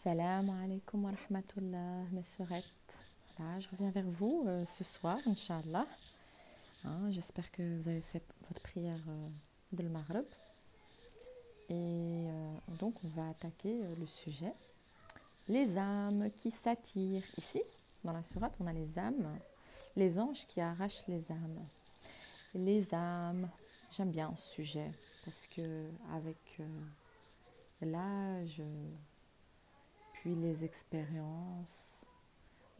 Salam alaikum wa rahmatullah, mes sœurettes. Voilà, je reviens vers vous ce soir, Inch'Allah. J'espère que vous avez fait votre prière de Maghreb. Et donc, on va attaquer le sujet. Les âmes qui s'attirent. Ici, dans la sourate, on a les âmes, les anges qui arrachent les âmes. Les âmes, j'aime bien ce sujet parce que avec l'âge, puis les expériences,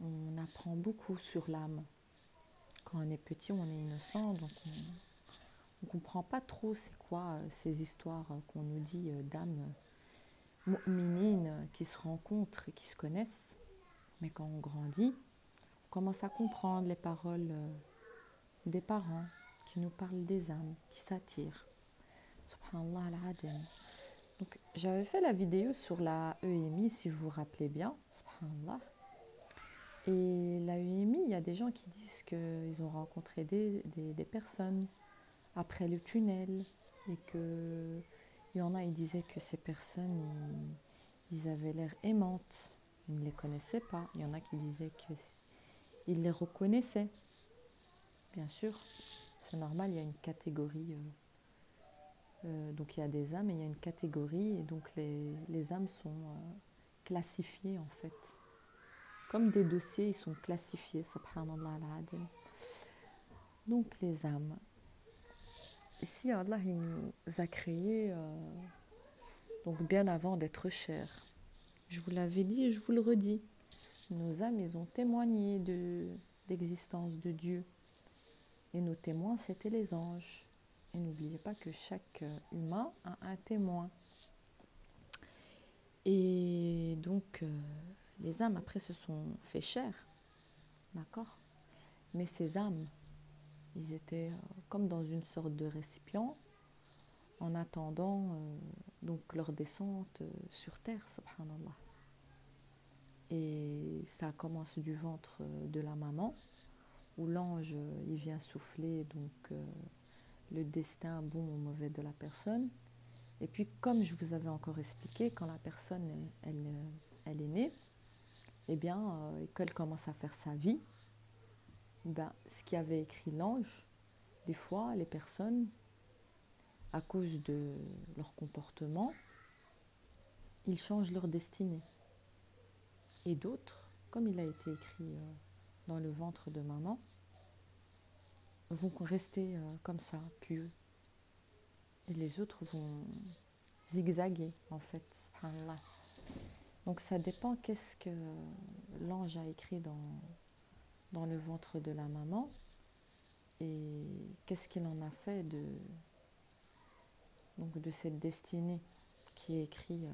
on apprend beaucoup sur l'âme. Quand on est petit, on est innocent, donc on ne comprend pas trop c'est quoi ces histoires qu'on nous dit d'âmes mu'minines qui se rencontrent et qui se connaissent. Mais quand on grandit, on commence à comprendre les paroles des parents qui nous parlent des âmes qui s'attirent. Subhanallah al-Adim. Donc, j'avais fait la vidéo sur la EMI, si vous vous rappelez bien. Subhanallah. Et la EMI, il y a des gens qui disent qu'ils ont rencontré des personnes après le tunnel et que il y en a, ils disaient que ces personnes, ils avaient l'air aimantes, ils ne les connaissaient pas. Il y en a qui disaient qu'ils les reconnaissaient. Bien sûr, c'est normal, il y a une catégorie. Donc il y a des âmes et il y a une catégorie et donc les âmes sont classifiées en fait. Comme des dossiers, ils sont classifiés, subhanallah al-adim. Donc les âmes. Ici, Allah il nous a créés donc bien avant d'être chers. Je vous l'avais dit et je vous le redis. Nos âmes, ils ont témoigné de l'existence de Dieu. Et nos témoins, c'était les anges. Et n'oubliez pas que chaque humain a un témoin. Et donc, les âmes, après, se sont fait chair. D'accord ? Mais ces âmes, ils étaient comme dans une sorte de récipient en attendant donc leur descente sur terre, subhanallah. Et ça commence du ventre de la maman, où l'ange, il vient souffler donc le destin bon ou mauvais de la personne. Et puis, comme je vous avais encore expliqué, quand la personne, elle est née, eh bien, qu'elle commence à faire sa vie, ben, ce qui avait écrit l'ange, des fois, les personnes, à cause de leur comportement, ils changent leur destinée. Et d'autres, comme il a été écrit dans le ventre de maman, vont rester comme ça, pieux. Et les autres vont zigzaguer, en fait, subhanallah. Donc ça dépend qu'est-ce que l'ange a écrit dans le ventre de la maman et qu'est-ce qu'il en a fait donc de cette destinée qui est écrit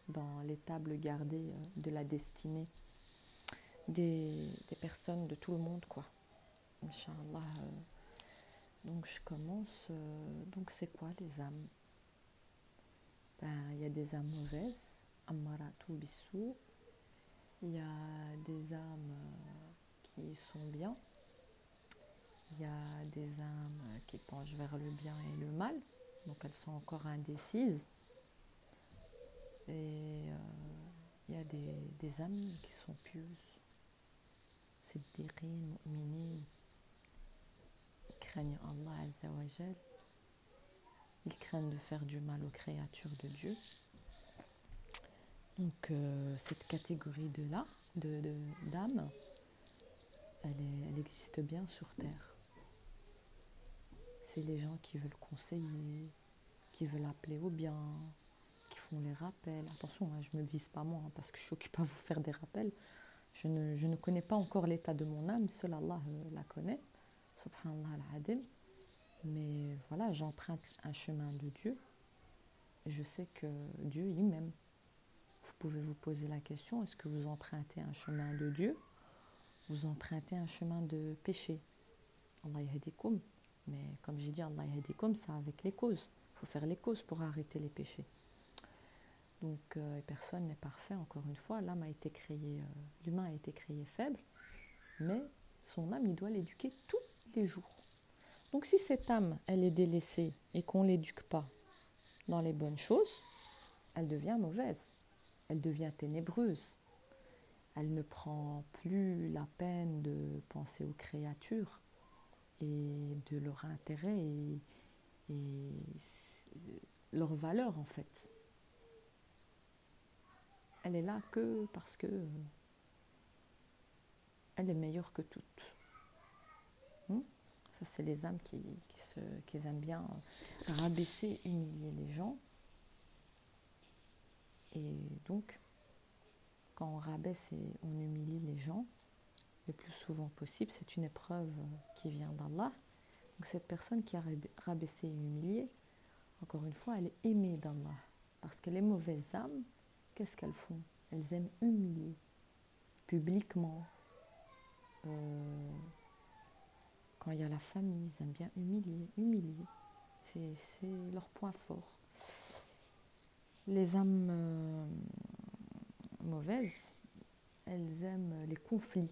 dans les tables gardées de la destinée des personnes de tout le monde, quoi. Inch'Allah. Donc je commence. Donc c'est quoi les âmes? Ben, il y a des âmes mauvaises, ammaratu bisou. Il y a des âmes qui sont bien. Il y a des âmes qui penchent vers le bien et le mal. Donc elles sont encore indécises. Et il y a des âmes qui sont pieuses. C'est des mu'minin. Ils craignent Allah Azza wa Jal. Ils craignent de faire du mal aux créatures de Dieu. Donc cette catégorie d'âmes, elle existe bien sur Terre. C'est les gens qui veulent conseiller, qui veulent appeler au bien, qui font les rappels. Attention, hein, je ne me vise pas moi, hein, parce que je suis occupée à vous faire des rappels. Je ne connais pas encore l'état de mon âme, seul Allah la connaît, subhanallah al-adim. Mais voilà, j'emprunte un chemin de Dieu. Et je sais que Dieu, il m'aime. Vous pouvez vous poser la question, est-ce que vous empruntez un chemin de Dieu? Vous empruntez un chemin de péché? Allah yahdikum. Mais comme j'ai dit, Allah yahdikum, c'est avec les causes. Il faut faire les causes pour arrêter les péchés. Donc personne n'est parfait, encore une fois. L'âme a été créée, l'humain a été créé faible, mais son âme, il doit l'éduquer tous les jours. Donc si cette âme, elle est délaissée et qu'on ne l'éduque pas dans les bonnes choses, elle devient mauvaise. elle devient ténébreuse. Elle ne prend plus la peine de penser aux créatures et de leur intérêt et leur valeur en fait. Elle est là que parce que elle est meilleure que toutes. Ça, c'est les âmes qui aiment bien rabaisser, humilier les gens. Et donc, quand on rabaisse et on humilie les gens, le plus souvent possible, c'est une épreuve qui vient d'Allah. Donc cette personne qui a rabaissé et humilié, encore une fois, elle est aimée d'Allah. Parce que les mauvaises âmes, qu'est-ce qu'elles font? Elles aiment humilier publiquement. Quand il y a la famille, ils aiment bien humilier. C'est leur point fort. Les âmes mauvaises, elles aiment les conflits.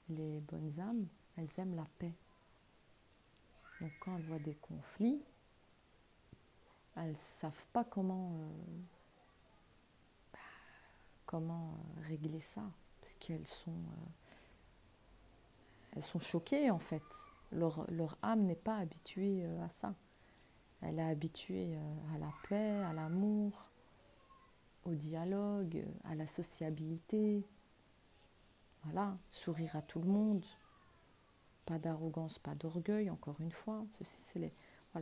Les bonnes âmes, elles aiment la paix. Donc quand elles voient des conflits, elles ne savent pas comment régler ça. Parce qu'elles sont choquées en fait. Leur âme n'est pas habituée à ça. Elle est habituée à la paix, à l'amour, au dialogue, à la sociabilité. Voilà, sourire à tout le monde. Pas d'arrogance, pas d'orgueil, encore une fois.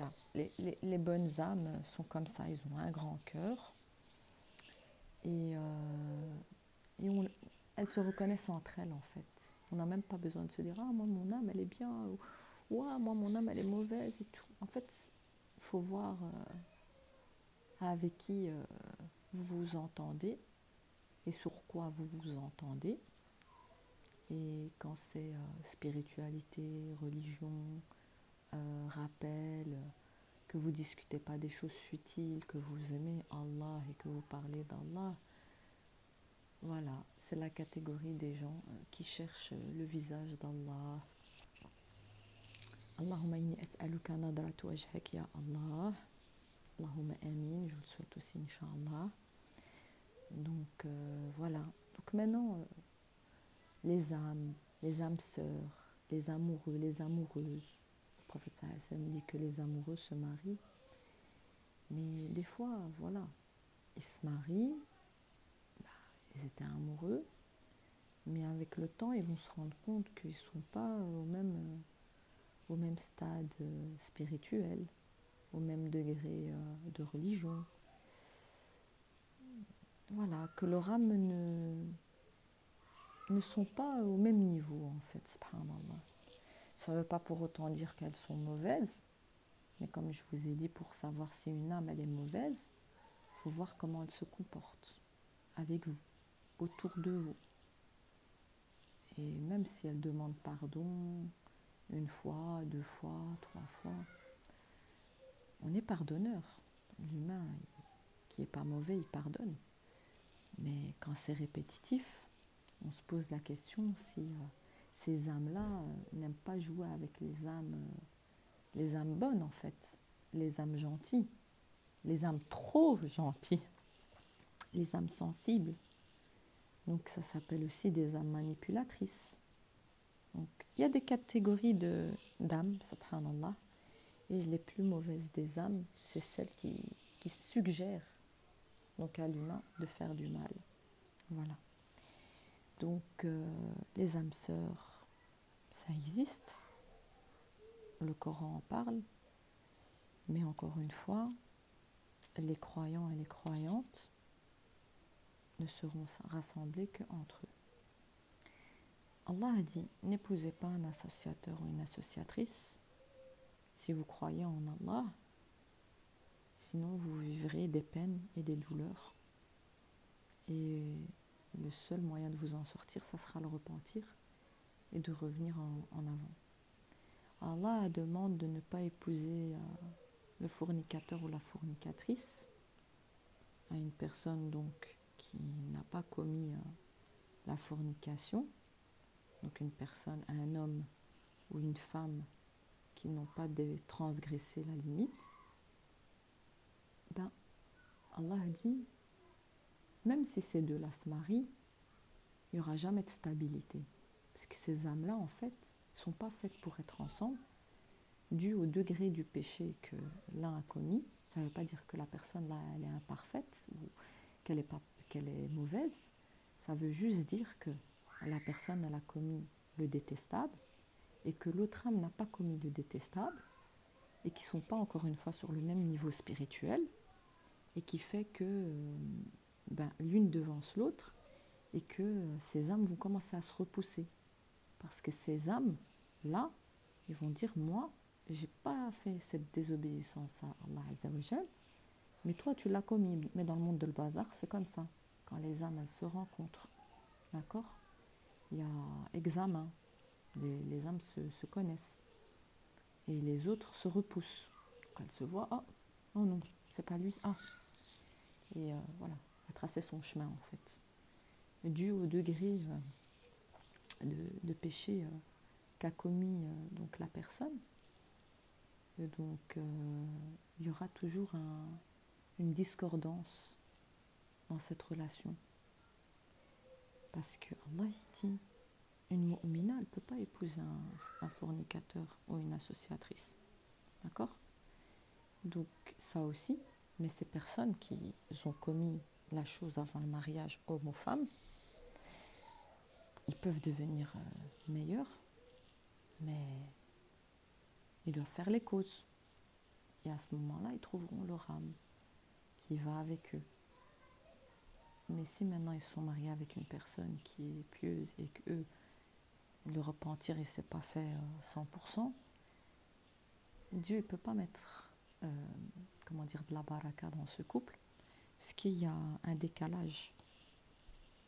Les bonnes âmes sont comme ça, ils ont un grand cœur. Et elles se reconnaissent entre elles en fait. On n'a même pas besoin de se dire « Ah, moi mon âme elle est bien » ou « Ah, moi mon âme elle est mauvaise » et tout. En fait, il faut voir avec qui vous vous entendez et sur quoi vous vous entendez. Et quand c'est spiritualité, religion, rappel, que vous ne discutez pas des choses futiles, que vous aimez Allah et que vous parlez d'Allah, voilà, c'est la catégorie des gens qui cherchent le visage d'Allah. Allahumma inni as'aluka nadratu wajhak ya Allah. Allahumma amin, je vous le souhaite aussi, Inch'Allah. Donc voilà. Donc maintenant, les âmes sœurs, les amoureux, les amoureuses. Le prophète sallallahu alayhi wa sallam dit que les amoureux se marient. Mais des fois, voilà, ils se marient, ils étaient amoureux, mais avec le temps, ils vont se rendre compte qu'ils ne sont pas au même stade spirituel, au même degré de religion. Voilà, que leurs âmes ne sont pas au même niveau, en fait, subhanallah. Ça ne veut pas pour autant dire qu'elles sont mauvaises, mais comme je vous ai dit, pour savoir si une âme elle est mauvaise, il faut voir comment elle se comporte avec vous, autour de vous. Et même si elle demande pardon une fois, deux fois, trois fois, on est pardonneur. L'humain qui n'est pas mauvais, il pardonne. Mais quand c'est répétitif, on se pose la question si ces âmes-là n'aiment pas jouer avec les âmes bonnes en fait, les âmes gentilles, les âmes trop gentilles, les âmes sensibles. Donc ça s'appelle aussi des âmes manipulatrices. Donc il y a des catégories d'âmes, subhanallah, et les plus mauvaises des âmes, c'est celles qui suggèrent donc à l'humain de faire du mal. Voilà. Donc les âmes sœurs, ça existe. Le Coran en parle. Mais encore une fois, les croyants et les croyantes ne seront rassemblés qu'entre eux. Allah a dit, n'épousez pas un associateur ou une associatrice si vous croyez en Allah, sinon vous vivrez des peines et des douleurs. Et le seul moyen de vous en sortir, ça sera le repentir et de revenir en avant. Allah demande de ne pas épouser le fornicateur ou la fornicatrice à une personne donc qui n'a pas commis la fornication, donc une personne, un homme ou une femme qui n'ont pas transgressé la limite. Ben, Allah a dit même si ces deux-là se marient, il n'y aura jamais de stabilité. Parce que ces âmes-là, en fait, ne sont pas faites pour être ensemble, dû au degré du péché que l'un a commis. Ça ne veut pas dire que la personne là, elle est imparfaite ou qu'elle est mauvaise. Ça veut juste dire que la personne, elle a commis le détestable et que l'autre âme n'a pas commis le détestable et qui ne sont pas encore une fois sur le même niveau spirituel et qui fait que l'une devance l'autre et que ces âmes vont commencer à se repousser. Parce que ces âmes-là, ils vont dire, moi, je n'ai pas fait cette désobéissance à Allah Azza wa Jal, mais toi, tu l'as commis. Mais dans le monde de le bazar, c'est comme ça. Quand les âmes, elles se rencontrent, d'accord, il y a examen. Les âmes se connaissent. Et les autres se repoussent. Donc elles se voient, ah, oh non, c'est pas lui, ah. Et voilà, elle tracer son chemin, en fait. Dû au degré de péché qu'a commis donc la personne. Et donc, il y aura toujours une discordance dans cette relation. Parce que Allah dit, une mu'mina, elle ne peut pas épouser un fornicateur ou une associatrice. D'accord? Donc, ça aussi, mais ces personnes qui ont commis la chose avant le mariage, homme ou femme, ils peuvent devenir meilleurs, mais ils doivent faire les causes. Et à ce moment-là, ils trouveront leur âme qui va avec eux. Mais si maintenant ils sont mariés avec une personne qui est pieuse et qu'eux, le repentir, il ne s'est pas fait 100%, Dieu ne peut pas mettre de la baraka dans ce couple, puisqu'il y a un décalage,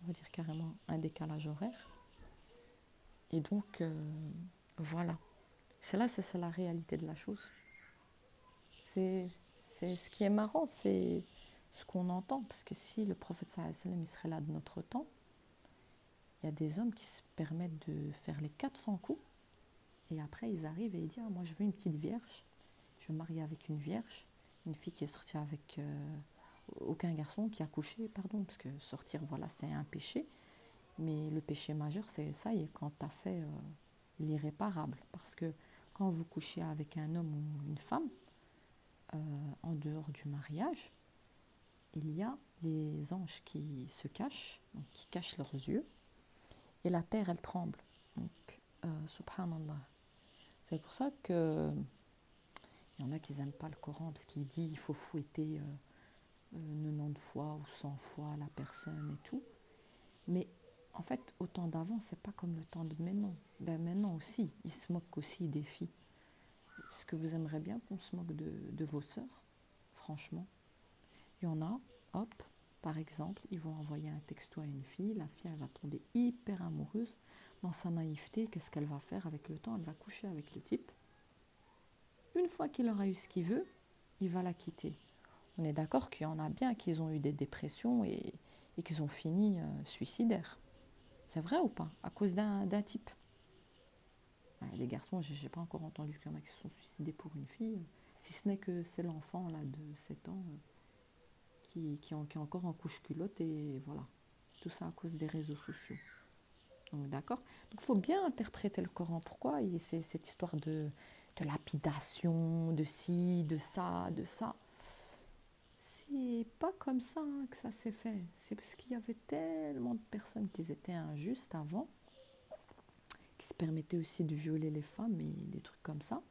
on va dire carrément un décalage horaire. Et donc, voilà. C'est la réalité de la chose. C'est ce qui est marrant, c'est ce qu'on entend, parce que si le prophète sallallahu alayhi wa sallam, il serait là de notre temps, il y a des hommes qui se permettent de faire les 400 coups, et après ils arrivent et ils disent, ah, moi je veux une petite vierge, je veux me marier avec une vierge, une fille qui est sortie avec aucun garçon, qui a couché, pardon, parce que sortir, voilà, c'est un péché, mais le péché majeur, c'est ça, et quand tu as fait l'irréparable, parce que quand vous couchez avec un homme ou une femme, en dehors du mariage, il y a les anges qui se cachent, donc qui cachent leurs yeux, et la terre, elle tremble. Donc, subhanallah. C'est pour ça que il y en a qui n'aiment pas le Coran, parce qu'il dit qu'il faut fouetter 90 fois ou 100 fois la personne et tout. Mais en fait, au temps d'avant, c'est pas comme le temps de maintenant. Ben maintenant aussi, ils se moquent aussi des filles. Est-ce que vous aimeriez bien qu'on se moque de vos sœurs? Franchement. Il y en a, hop, par exemple, ils vont envoyer un texto à une fille, la fille, elle va tomber hyper amoureuse. Dans sa naïveté, qu'est-ce qu'elle va faire avec le temps? Elle va coucher avec le type. Une fois qu'il aura eu ce qu'il veut, il va la quitter. On est d'accord qu'il y en a bien qui ont eu des dépressions et qu'ils ont fini suicidaires. C'est vrai ou pas? À cause d'un type. Les garçons, je n'ai pas encore entendu qu'il y en a qui se sont suicidés pour une fille, si ce n'est que c'est l'enfant là, de 7 ans qui est encore en couche culotte, et voilà. Tout ça à cause des réseaux sociaux. Donc d'accord. Donc il faut bien interpréter le Coran. Pourquoi c'est cette histoire de lapidation, de ci, de ça, de ça? C'est pas comme ça que ça s'est fait. C'est parce qu'il y avait tellement de personnes qui étaient injustes avant, qui se permettaient aussi de violer les femmes et des trucs comme ça.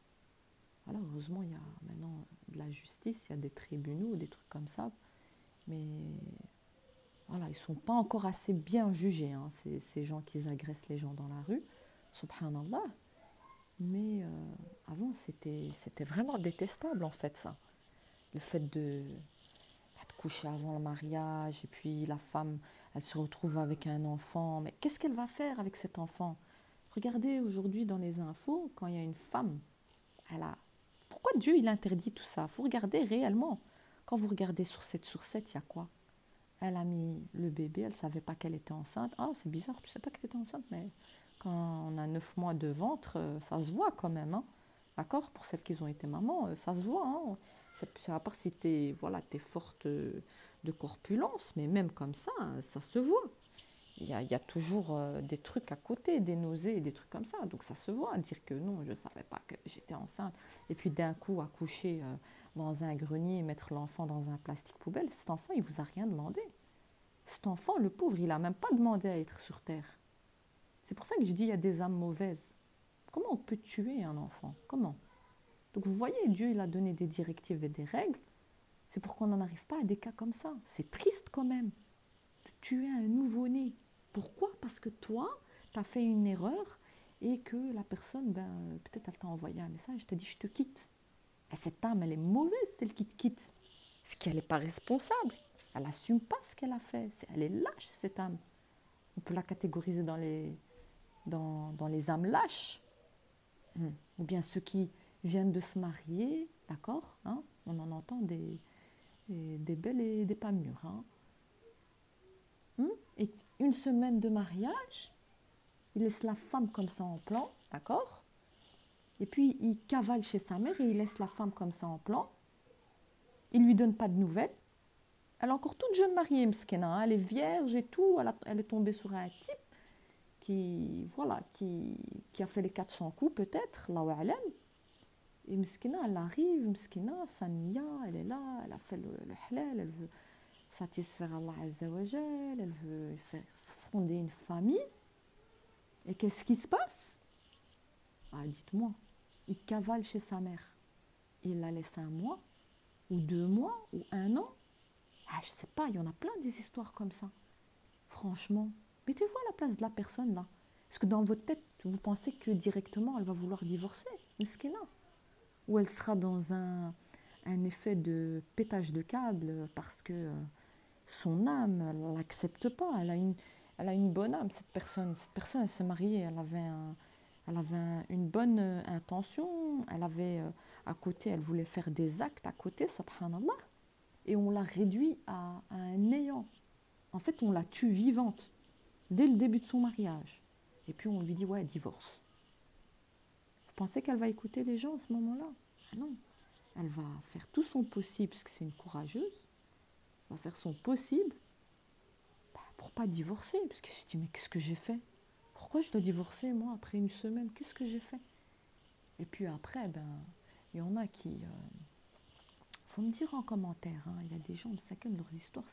Alors heureusement, il y a maintenant de la justice, il y a des tribunaux, des trucs comme ça. Mais voilà, ils ne sont pas encore assez bien jugés, hein, ces gens qui agressent les gens dans la rue, subhanallah. Mais avant, c'était vraiment détestable, en fait, ça. Le fait de coucher avant le mariage, et puis la femme, elle se retrouve avec un enfant. Mais qu'est-ce qu'elle va faire avec cet enfant? Regardez aujourd'hui dans les infos, quand il y a une femme, pourquoi Dieu il interdit tout ça? Il faut regarder réellement. Quand vous regardez sur 7, il y a quoi? Elle a mis le bébé, elle ne savait pas qu'elle était enceinte. Ah, c'est bizarre, tu ne sais pas qu'elle était enceinte, mais quand on a 9 mois de ventre, ça se voit quand même. Hein. D'accord? Pour celles qui ont été mamans, ça se voit. Hein. C'est à part si tu es, voilà, t'es forte de corpulence, mais même comme ça se voit. Il y a toujours des trucs à côté, des nausées, des trucs comme ça. Donc ça se voit, dire que non, je ne savais pas que j'étais enceinte. Et puis d'un coup, accoucher dans un grenier et mettre l'enfant dans un plastique poubelle, cet enfant, il ne vous a rien demandé. Cet enfant, le pauvre, il n'a même pas demandé à être sur Terre. C'est pour ça que je dis qu'il y a des âmes mauvaises. Comment on peut tuer un enfant? Comment? Donc vous voyez, Dieu, il a donné des directives et des règles. C'est pour qu'on n'en arrive pas à des cas comme ça. C'est triste quand même de tuer un nouveau-né. Pourquoi? Parce que toi, tu as fait une erreur et que la personne, peut-être elle t'a envoyé un message, t'a dit je te quitte. Et cette âme, elle est mauvaise, celle qui te quitte. Parce qu'elle n'est pas responsable. Elle n'assume pas ce qu'elle a fait. Elle est lâche, cette âme. On peut la catégoriser dans les âmes lâches. Ou bien ceux qui viennent de se marier, d'accord, hein, on en entend des belles et des pas mûres. Hein. Et une semaine de mariage, il laisse la femme comme ça en plan, d'accord? Et puis il cavale chez sa mère et il laisse la femme comme ça en plan. Il ne lui donne pas de nouvelles. Elle est encore toute jeune mariée, mskena, hein, elle est vierge et tout, elle est tombée sur un type qui a fait les 400 coups peut-être, là où elle aime. Et mskena, elle arrive, mskena, Sania, elle est là, elle a fait le halal, elle veut satisfaire Allah Azza wa Jal, elle veut faire fonder une famille. Et qu'est-ce qui se passe? Ah, dites-moi, il cavale chez sa mère. Il la laisse 1 mois, ou 2 mois, ou 1 an. Ah, je sais pas, il y en a plein des histoires comme ça. Franchement, mettez-vous à la place de la personne là. Est-ce que dans votre tête, vous pensez que directement elle va vouloir divorcer? Miskina. Ou elle sera dans un effet de pétage de câble parce que son âme, elle ne l'accepte pas. Elle a une bonne âme, cette personne. Cette personne, elle s'est mariée, elle avait une bonne intention. Elle avait, à côté, elle voulait faire des actes à côté, subhanallah. Et on l'a réduit à un néant. En fait, on la tue vivante dès le début de son mariage. Et puis on lui dit, ouais, divorce. Vous pensez qu'elle va écouter les gens à ce moment-là? Ah non. Elle va faire tout son possible, parce que c'est une courageuse. Elle va faire son possible pour pas divorcer. Parce que je dis, mais qu'est-ce que j'ai fait? Pourquoi je dois divorcer, moi, après 1 semaine? Qu'est-ce que j'ai fait? Et puis après, il y en a qui... faut me dire en commentaire, hein, il y a des gens, chacun de leurs histoires,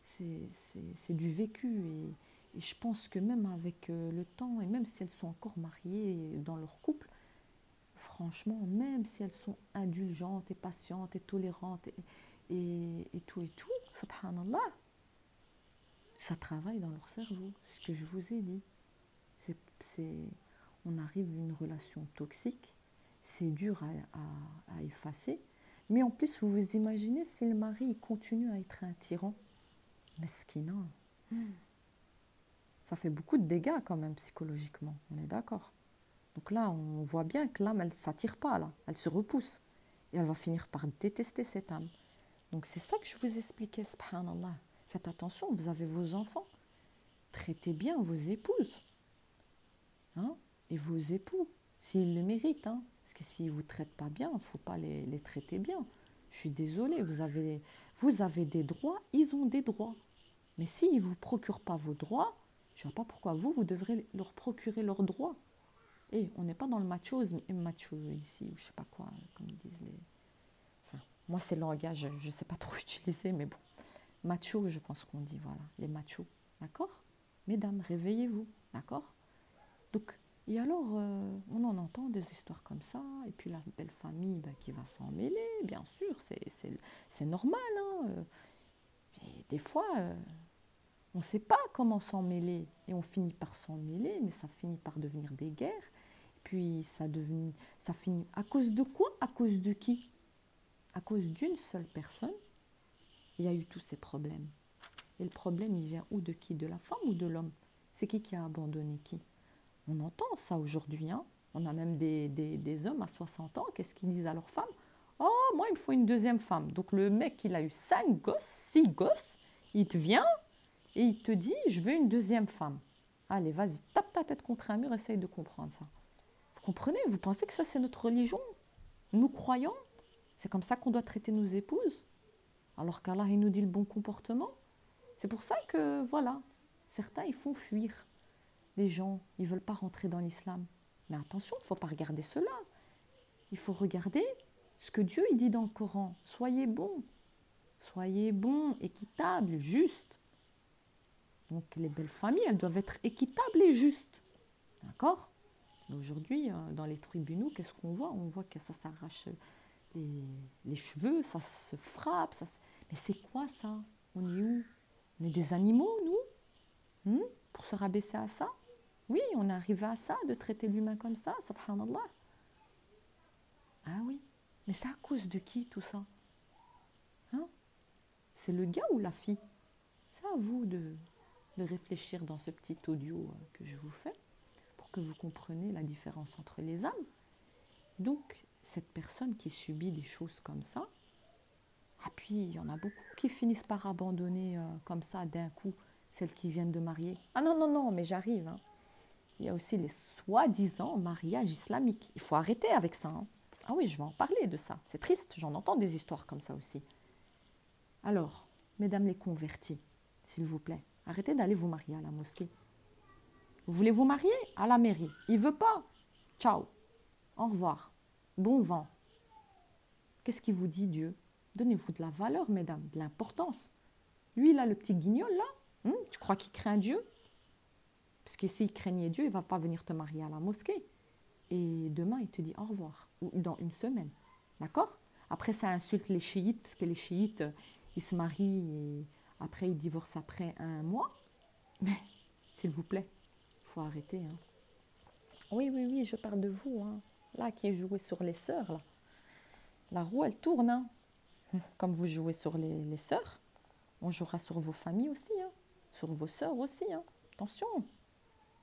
c'est du vécu. Et je pense que même avec le temps, et même si elles sont encore mariées dans leur couple, franchement, même si elles sont indulgentes et patientes et tolérantes et tout, subhanallah, ça travaille dans leur cerveau. C'est ce que je vous ai dit. On arrive à une relation toxique, c'est dur à effacer. Mais en plus, vous vous imaginez si le mari continue à être un tyran. Meskina. Ça fait beaucoup de dégâts quand même psychologiquement, on est d'accord. Donc là, on voit bien que l'âme, elle ne s'attire pas, là. Elle se repousse. Et elle va finir par détester cette âme. Donc c'est ça que je vous expliquais, subhanallah. Faites attention, vous avez vos enfants. Traitez bien vos épouses. Hein? Et vos époux, s'ils le méritent. Hein? Parce que s'ils ne vous traitent pas bien, il ne faut pas les traiter bien. Je suis désolée, vous avez des droits, ils ont des droits. Mais s'ils ne vous procurent pas vos droits, je ne vois pas pourquoi vous devrez leur procurer leurs droits. Et on n'est pas dans le machisme ici, ou je ne sais pas quoi, comme ils disent les... Enfin, moi, c'est le langage, je ne sais pas trop utiliser, mais bon. Macho, je pense qu'on dit, voilà, les machos, d'accord? Mesdames, réveillez-vous, d'accord? Donc, et alors, on en entend des histoires comme ça, et puis la belle famille qui va s'en mêler, bien sûr, c'est normal. Hein, et des fois, on ne sait pas comment s'en mêler, et on finit par s'en mêler, mais ça finit par devenir des guerres, et puis ça finit à cause de quoi? À cause de qui? À cause d'une seule personne, il y a eu tous ces problèmes. Et le problème, il vient où? De qui? De la femme ou de l'homme? C'est qui a abandonné qui? On entend ça aujourd'hui. Hein. On a même des hommes à 60 ans. Qu'est-ce qu'ils disent à leur femme? Oh, moi, il me faut une deuxième femme. Donc, le mec, il a eu 5 gosses, 6 gosses. Il te vient et il te dit, je veux une deuxième femme. Allez, vas-y, tape ta tête contre un mur, essaye de comprendre ça. Vous Comprenez? Vous pensez que ça, c'est notre religion? Nous croyons? C'est comme ça qu'on doit traiter nos épouses? Alors qu'Allah, il nous dit le bon comportement. C'est pour ça que, voilà, certains, ils font fuir les gens. Ils ne veulent pas rentrer dans l'islam. Mais attention, il ne faut pas regarder cela. Il faut regarder ce que Dieu il dit dans le Coran. Soyez bons, équitables, justes. Donc les belles familles, elles doivent être équitables et justes. D'accord? Aujourd'hui, dans les tribunaux, qu'est-ce qu'on voit? On voit que ça s'arrache les cheveux, ça se frappe. Mais c'est quoi ça? On est où? On est des animaux, nous? Pour se rabaisser à ça? Oui, on est arrivé à ça, de traiter l'humain comme ça, subhanallah. Ah oui, mais c'est à cause de qui tout ça? Hein? C'est le gars ou la fille? C'est à vous de réfléchir dans ce petit audio que je vous fais pour que vous compreniez la différence entre les âmes. Donc, cette personne qui subit des choses comme ça, ah puis il y en a beaucoup qui finissent par abandonner comme ça d'un coup, celles qui viennent de marier. Ah non, non, non, mais j'arrive. Hein. Il y a aussi les soi-disant mariages islamiques. Il faut arrêter avec ça. Hein. Ah oui, je vais en parler de ça. C'est triste, j'en entends des histoires comme ça aussi. Alors, mesdames les converties, s'il vous plaît, arrêtez d'aller vous marier à la mosquée. Vous voulez vous marier? À la mairie. Il ne veut pas? Ciao. Au revoir. Bon vent. Qu'est-ce qu'il vous dit, Dieu? Donnez-vous de la valeur, mesdames, de l'importance. Lui, là, le petit guignol, là, tu crois qu'il craint Dieu? Parce que s'il craignait Dieu, il ne va pas venir te marier à la mosquée. Et demain, il te dit au revoir, ou dans une semaine. D'accord? Après, ça insulte les chiites, parce que les chiites, ils se marient et après, ils divorcent après 1 mois. Mais, s'il vous plaît, il faut arrêter. Hein. Oui, oui, oui, je parle de vous. Hein. Là, qui jouez sur les sœurs, là. La roue, elle tourne. Hein. Comme vous jouez sur les sœurs, on jouera sur vos familles aussi. Hein. Sur vos sœurs aussi. Hein. Attention.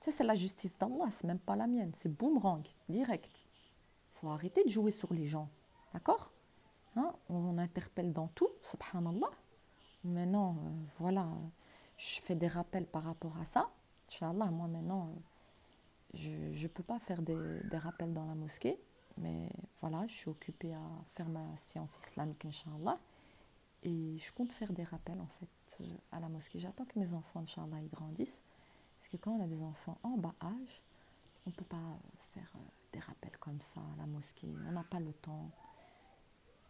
Ça, c'est la justice d'Allah, c'est même pas la mienne. C'est boomerang, direct. Il faut arrêter de jouer sur les gens. D'accord? Hein? On interpelle dans tout, subhanallah. Maintenant, voilà, je fais des rappels par rapport à ça. Inch'Allah, moi maintenant, je ne peux pas faire des rappels dans la mosquée. Mais voilà, je suis occupée à faire ma séance islamique, Inch'Allah. Et je compte faire des rappels, en fait, à la mosquée. J'attends que mes enfants, Inch'Allah, ils grandissent. Parce que quand on a des enfants en bas âge, on ne peut pas faire des rappels comme ça à la mosquée. On n'a pas le temps.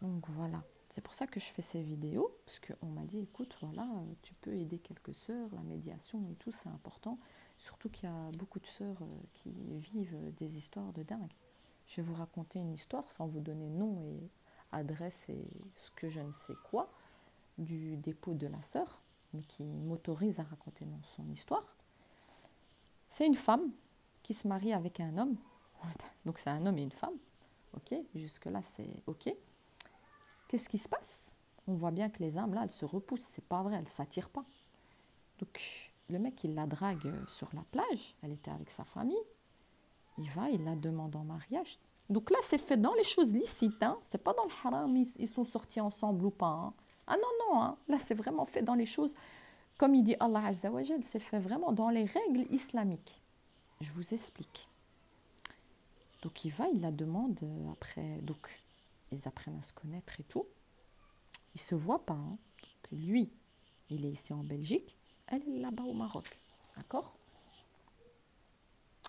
Donc voilà, c'est pour ça que je fais ces vidéos. Parce qu'on m'a dit, écoute, voilà, tu peux aider quelques sœurs, la médiation et tout, c'est important. Surtout qu'il y a beaucoup de sœurs qui vivent des histoires de dingue. Je vais vous raconter une histoire sans vous donner nom et adresse et ce que je ne sais quoi du dépôt de la sœur, mais qui m'autorise à raconter son histoire. C'est une femme qui se marie avec un homme. Donc c'est un homme et une femme. Ok, jusque-là c'est ok. Qu'est-ce qui se passe? On voit bien que les âmes là, elles se repoussent. C'est pas vrai, elles s'attirent pas. Donc le mec, il la drague sur la plage. Elle était avec sa famille. Il la demande en mariage. Donc là, c'est fait dans les choses licites. Hein. C'est pas dans le haram, ils sont sortis ensemble ou pas. Hein. Ah non, non. Hein. Là, c'est vraiment fait dans les choses, comme il dit Allah Azza wa Jal, c'est fait vraiment dans les règles islamiques. Je vous explique. Donc il la demande après. Donc ils apprennent à se connaître et tout. Ils se voient pas. Hein. Donc, lui, il est ici en Belgique. Elle est là-bas au Maroc. D'accord?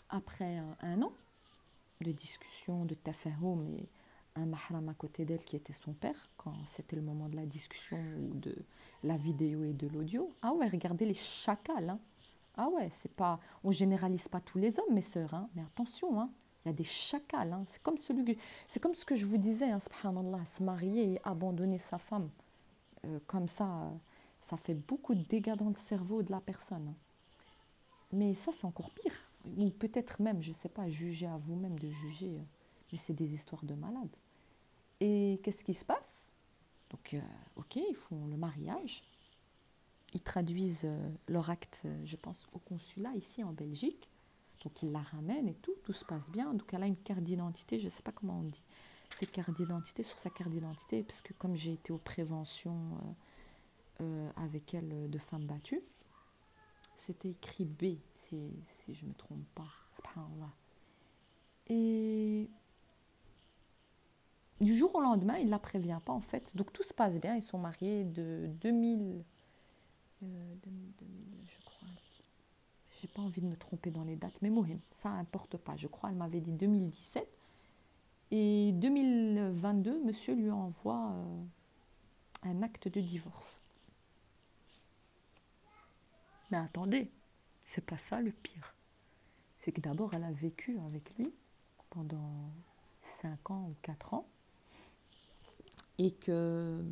Après 1 an de discussion, de tafahoum et un mahram à côté d'elle qui était son père, quand c'était le moment de la discussion ou de la vidéo et de l'audio. Ah ouais, regardez les chacals. Hein. Ah ouais, c'est pas, on généralise pas tous les hommes, mes sœurs, hein, mais attention, hein, il y a des chacals. Hein. C'est comme ce que je vous disais, hein, subhanallah, se marier et abandonner sa femme. Comme ça fait beaucoup de dégâts dans le cerveau de la personne. Hein. Mais ça, c'est encore pire. Ou peut-être même, je ne sais pas, juger à vous-même de juger. Mais c'est des histoires de malades. Et qu'est-ce qui se passe? Donc, ok, ils font le mariage. Ils traduisent leur acte, je pense, au consulat ici en Belgique. Donc, ils la ramènent et tout se passe bien. Donc, elle a une carte d'identité, je ne sais pas comment on dit. C'est carte d'identité sur sa carte d'identité, parce que comme j'ai été aux préventions avec elle de femmes battues, c'était écrit B, si je ne me trompe pas. Subhanallah. Et du jour au lendemain, il ne la prévient pas en fait. Donc tout se passe bien. Ils sont mariés de 2000, 2000, je crois. J'ai pas envie de me tromper dans les dates, mais Mohim, ça importe pas. Je crois, elle m'avait dit 2017. Et 2022, monsieur lui envoie un acte de divorce. Mais attendez, c'est pas ça le pire. C'est que d'abord, elle a vécu avec lui pendant 5 ans ou 4 ans. Et que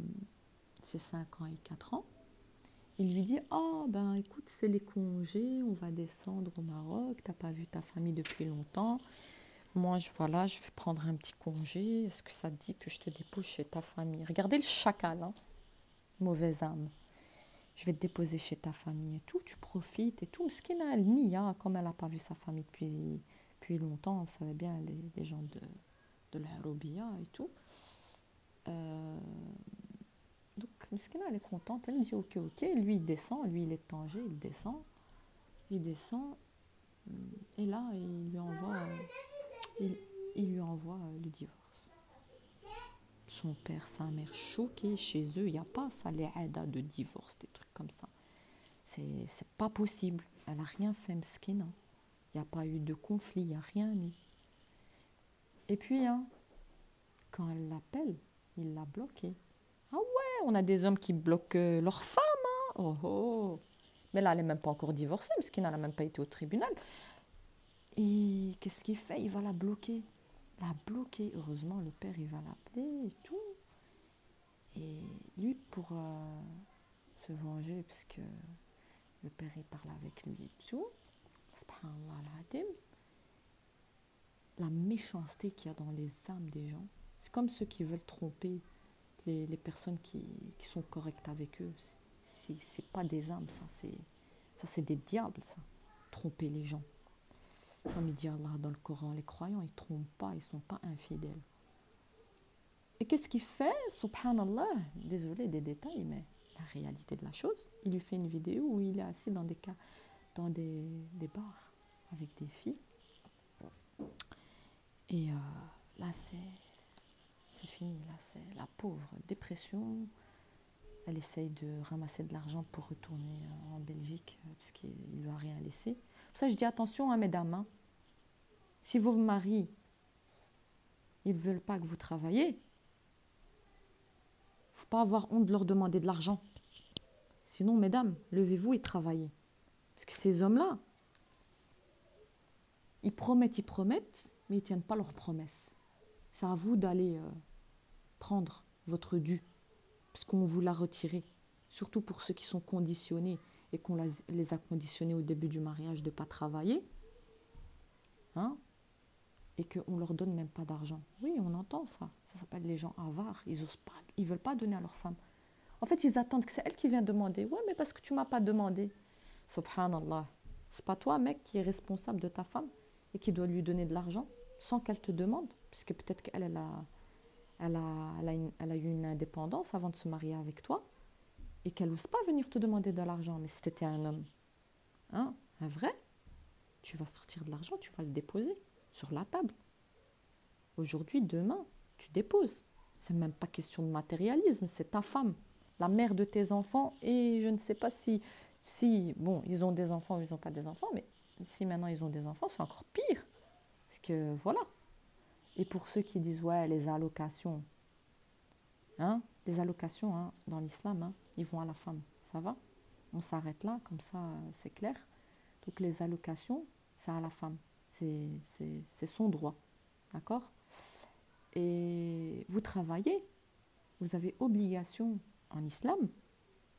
ces 5 ans et 4 ans, il lui dit « Ah, ben écoute, c'est les congés, on va descendre au Maroc, t'as pas vu ta famille depuis longtemps. Moi, je vais prendre un petit congé. Est-ce que ça te dit que je te dépose chez ta famille ?» Regardez le chacal, hein, mauvaise âme. Je vais te déposer chez ta famille et tout, tu profites et tout. Mskina, elle nie, hein, comme elle n'a pas vu sa famille depuis longtemps, vous savez bien, les gens de l'Arabia et tout. Donc, Mskina, elle est contente, elle dit ok, lui il descend, lui il est de Tanger, il descend, et là il lui envoie le divorce. Son père, sa mère, choquée, chez eux, il n'y a pas ça, les aidas de divorce, des trucs comme ça. C'est pas possible. Elle n'a rien fait, Mskina. Il n'y a pas eu de conflit, il n'y a rien eu. Et puis, hein, quand elle l'appelle, il l'a bloqué. Ah ouais, on a des hommes qui bloquent leurs femmes. Hein. Oh oh. Mais là, elle n'est même pas encore divorcée, Mskina n'a même pas été au tribunal. Et qu'est-ce qu'il fait? Il va la bloquer. La bloquer. Heureusement, le père, il va l'appeler et tout. Et lui, pour se venger, parce que le père, il parle avec lui et tout, subhanallah al-adim, la méchanceté qu'il y a dans les âmes des gens, c'est comme ceux qui veulent tromper les personnes qui sont correctes avec eux. C'est pas des âmes, ça c'est des diables, ça. Tromper les gens. Comme il dit Allah dans le Coran, les croyants, ils ne trompent pas, ils ne sont pas infidèles. Et qu'est-ce qu'il fait? Subhanallah, désolé des détails, mais la réalité de la chose, il lui fait une vidéo où il est assis dans des bars avec des filles. Et là, c'est fini. Là, c'est la pauvre dépression. Elle essaye de ramasser de l'argent pour retourner en Belgique, puisqu'il ne lui a rien laissé. Pour ça, je dis attention, hein, mesdames. Hein. Si vos maris, ils ne veulent pas que vous travaillez, il ne faut pas avoir honte de leur demander de l'argent. Sinon, mesdames, levez-vous et travaillez. Parce que ces hommes-là, ils promettent, mais ils ne tiennent pas leurs promesses. C'est à vous d'aller prendre votre dû, parce qu'on vous l'a retiré. Surtout pour ceux qui sont conditionnés et qu'on les a conditionnés au début du mariage de ne pas travailler. Hein, et qu'on ne leur donne même pas d'argent. Oui, on entend ça. Ça s'appelle les gens avares. Ils ne veulent pas donner à leur femme. En fait, ils attendent que c'est elle qui vient demander. Ouais, mais parce que tu ne m'as pas demandé. Subhanallah. C'est pas toi, mec, qui est responsable de ta femme et qui doit lui donner de l'argent sans qu'elle te demande. Puisque peut-être qu'elle elle a eu une indépendance avant de se marier avec toi et qu'elle n'ose pas venir te demander de l'argent. Mais si tu étais un homme, hein, un vrai, tu vas sortir de l'argent, tu vas le déposer sur la table. Aujourd'hui, demain, tu déposes. C'est même pas question de matérialisme, c'est ta femme, la mère de tes enfants. Et je ne sais pas si bon, ils ont des enfants ou ils n'ont pas des enfants, mais si maintenant ils ont des enfants, c'est encore pire. Parce que voilà. Et pour ceux qui disent, ouais, les allocations, hein, dans l'islam, hein, ils vont à la femme. Ça va? On s'arrête là, comme ça, c'est clair. Donc les allocations, c'est à la femme. C'est son droit. D'accord? Et vous travaillez, vous avez obligation en islam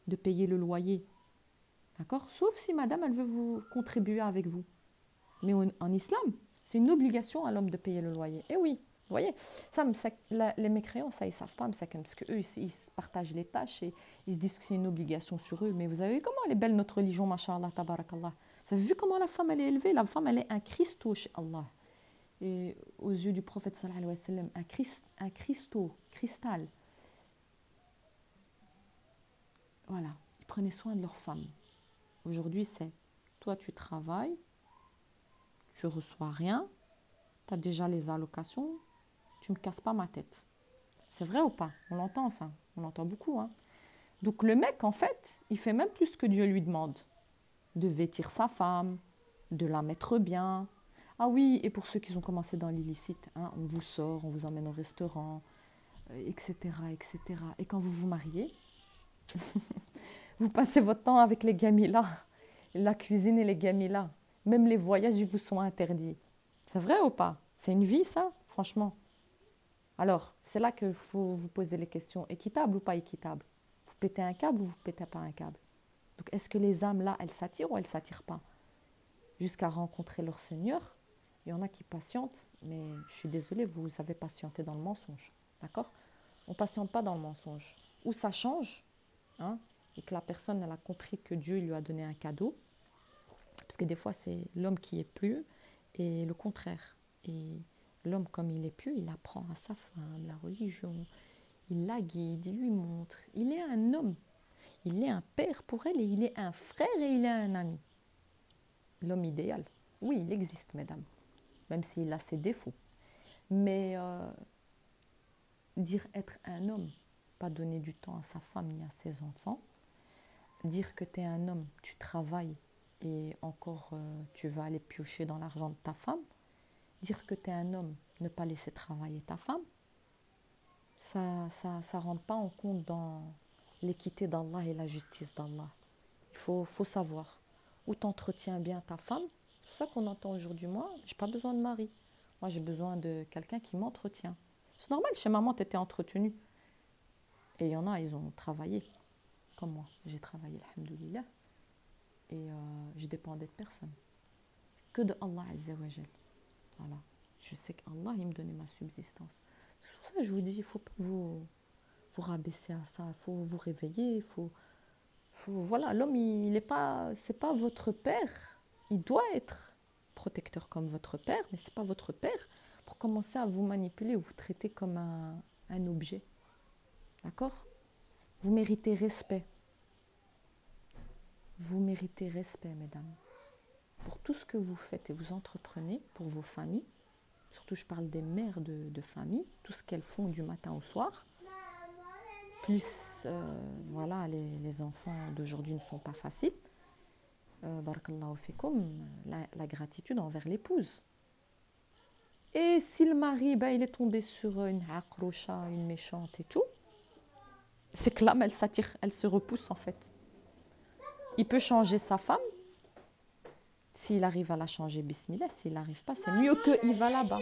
de payer le loyer. D'accord? Sauf si madame, elle veut vous contribuer avec vous. Mais en islam, c'est une obligation à l'homme de payer le loyer. Et oui, vous voyez, ça, les mécréants, ça, ils ne savent pas, parce qu'eux, ils partagent les tâches et ils se disent que c'est une obligation sur eux. Mais vous avez vu comment elle est belle, notre religion, masha'Allah, tabarakallah. Vous avez vu comment la femme, elle est élevée? La femme, elle est un Christo chez Allah. Et aux yeux du prophète sallallahu alayhi wa sallam, un cristal. Voilà, ils prenaient soin de leurs femmes. Aujourd'hui, c'est toi, tu travailles, tu reçois rien, tu as déjà les allocations, tu ne me casses pas ma tête. C'est vrai ou pas? On l'entend ça, on l'entend beaucoup. Hein. Donc le mec, en fait, il fait même plus ce que Dieu lui demande. De vêtir sa femme, de la mettre bien. Ah oui, et pour ceux qui ont commencé dans l'illicite, hein, on vous sort, on vous emmène au restaurant, etc., etc. Et quand vous vous mariez, vous passez votre temps avec les gamilas, la cuisine et les gamilas. Même les voyages, ils vous sont interdits. C'est vrai ou pas? C'est une vie, ça, franchement. Alors, c'est là qu'il faut vous poser les questions. Équitable ou pas équitable? Vous pétez un câble ou vous pétez pas un câble? Donc, est-ce que les âmes, là, elles s'attirent ou elles ne s'attirent pas? Jusqu'à rencontrer leur Seigneur, il y en a qui patientent, mais je suis désolée, vous avez patienté dans le mensonge. D'accord? On ne patiente pas dans le mensonge. Ou ça change, hein, et que la personne, elle a compris que Dieu lui a donné un cadeau, parce que des fois, c'est l'homme qui est plus, et le contraire. Et l'homme, comme il est plus, il apprend à sa femme la religion, il la guide, il lui montre. Il est un homme, il est un père pour elle, et il est un frère, et il est un ami. L'homme idéal, oui, il existe, mesdames, même s'il a ses défauts. Mais dire être un homme, pas donner du temps à sa femme ni à ses enfants, dire que tu es un homme, tu travailles et encore tu vas aller piocher dans l'argent de ta femme, dire que tu es un homme, ne pas laisser travailler ta femme, ça rentre pas en compte dans l'équité d'Allah et la justice d'Allah. Il faut savoir où tu entretiens bien ta femme. C'est pour ça qu'on entend aujourd'hui, moi, j'ai pas besoin de mari. Moi, j'ai besoin de quelqu'un qui m'entretient. C'est normal, chez maman, tu étais entretenue. Et il y en a, ils ont travaillé. Comme moi, j'ai travaillé, alhamdoulilah. Et je dépendais de personne. Que de Allah Azza wa Jal. Voilà. Je sais qu'Allah, il me donnait ma subsistance. C'est pour ça que je vous dis, il ne faut pas vous rabaisser à ça. Il faut vous réveiller. Voilà, l'homme, il n'est pas, c'est pas votre père. Il doit être protecteur comme votre père, mais ce n'est pas votre père pour commencer à vous manipuler ou vous traiter comme un objet. D'accord? Vous méritez respect. Vous méritez respect, mesdames. Pour tout ce que vous faites et vous entreprenez pour vos familles, surtout je parle des mères de famille, tout ce qu'elles font du matin au soir, plus voilà, les enfants d'aujourd'hui ne sont pas faciles. Barakallahu fikum, la gratitude envers l'épouse. Et si le mari, il est tombé sur une aqrocha, une méchante et tout, c'est que l'âme, elle s'attire, elle se repousse en fait. Il peut changer sa femme. S'il arrive à la changer, bismillah. S'il n'arrive pas, c'est mieux qu'il va là-bas.